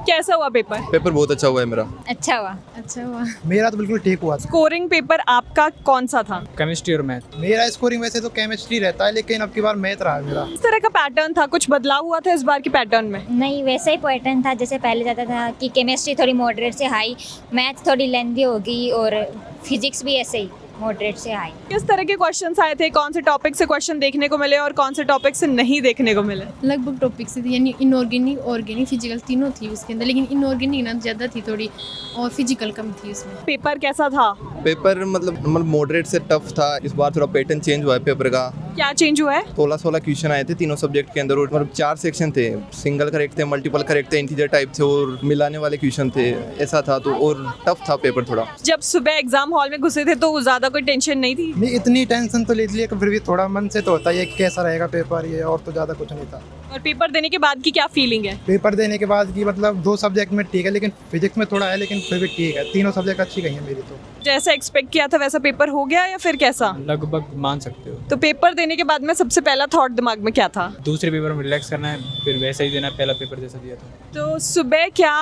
कैसा हुआ paper? Paper बहुत अच्छा हुआ है मेरा। अच्छा हुआ। अच्छा हुआ। मेरा तो बिल्कुल ठीक हुआ। स्कोरिंग पेपर आपका कौन सा था? केमिस्ट्री और मैथ। मेरा स्कोरिंग वैसे तो केमिस्ट्री रहता है, लेकिन अब की बार मैथ रहा है मेरा। इस तरह का पैटर्न था, कुछ बदलाव हुआ था इस बार के पैटर्न में? नहीं, वैसा ही पैटर्न था जैसे पहले जाता था कि केमिस्ट्री थोड़ी मॉडरेट से हाई, मैथ थोड़ी लेंथी होगी और फिजिक्स भी ऐसे ही मॉडरेट से हाई। किस तरह के क्वेश्चंस आए थे, कौन से टॉपिक से क्वेश्चन देखने को मिले और कौन से टॉपिक से नहीं देखने को मिले? लगभग टॉपिक से थी, यानी इनऑर्गेनिक, ऑर्गेनिक, फिजिकल तीनों थी उसके अंदर, लेकिन इनऑर्गेनिक ना ज़्यादा थी थोड़ी और फिजिकल कम थी उसमें। पेपर कैसा था? पेपर मतलब मॉडरेट से टफ था। इस बार थोड़ा पैटर्न चेंज हुआ है पेपर का। क्या चेंज हुआ है? 16 क्वेश्चन आए थे तीनों सब्जेक्ट के अंदर और मतलब 4 सेक्शन थे। सिंगल करेक्ट थे, मल्टीपल करेक्ट थे, इंटीजर टाइप थे और मिलाने वाले क्वेश्चन थे। ऐसा था तो और टफ था पेपर थोड़ा। जब सुबह एग्जाम हॉल में घुसे थे तो ज्यादा कोई टेंशन नहीं थी? नहीं, इतनी टेंशन तो ले ली, फिर भी थोड़ा मन से तो होता ही है कि कैसा रहेगा पेपर, ये और तो ज़्यादा कुछ नहीं था। और पेपर देने के बाद की क्या फीलिंग है? पेपर देने के बाद की मतलब 2 सब्जेक्ट में ठीक है, लेकिन फिजिक्स में थोड़ा है, लेकिन फिर भी ठीक है। तीनों सब्जेक्ट अच्छी गई हैं मेरी तो। जैसा एक्सपेक्ट किया था वैसा पेपर हो गया या फिर कैसा? लगभग मान सकते हो। तो पेपर देने के बाद में सबसे पहला थॉट दिमाग में क्या था? दूसरे पेपर में रिलैक्स करना है, फिर वैसा ही देना है, पहला पेपर जैसा दिया था। तो सुबह क्या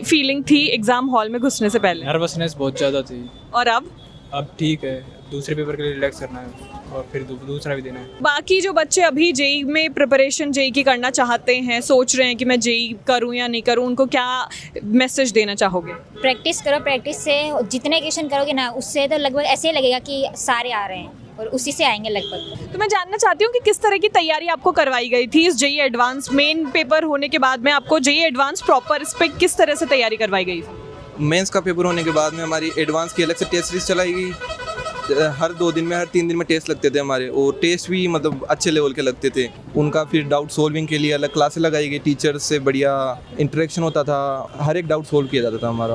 फीलिंग थी एग्जाम हॉल में घुसने से पहले? नर्वसनेस बहुत ज़्यादा थी। और अब ठीक है, दूसरे पेपर के लिए रिलैक्स करना है और फिर दूसरा भी देना है। बाकी जो बच्चे अभी जेई में प्रिपरेशन जेई की करना चाहते हैं, सोच रहे हैं कि मैं जेई करूं या नहीं करूं, उनको क्या मैसेज देना चाहोगे? प्रैक्टिस करो, प्रैक्टिस से जितने क्वेश्चन करोगे ना उससे तो लगभग ऐसे ही लगेगा कि सारे आ रहे हैं और उसी से आएंगे लगभग। तो मैं जानना चाहती हूँ कि किस तरह की तैयारी आपको करवाई गई थी इस जेई एडवांस मेन पेपर होने के बाद में? आपको जेई एडवांस प्रॉपर इस पर किस तरह से तैयारी करवाई गई थी? मेंस का पेपर होने के बाद में हमारी एडवांस की अलग से टेस्ट सीरीज चलाई गई। हर 2 दिन में, हर 3 दिन में टेस्ट लगते थे हमारे, और टेस्ट भी मतलब अच्छे लेवल के लगते थे। उनका फिर डाउट सोल्विंग के लिए अलग क्लासेस लगाई गई, टीचर से बढ़िया इंटरेक्शन होता था, हर एक डाउट सोल्व किया जाता था हमारा।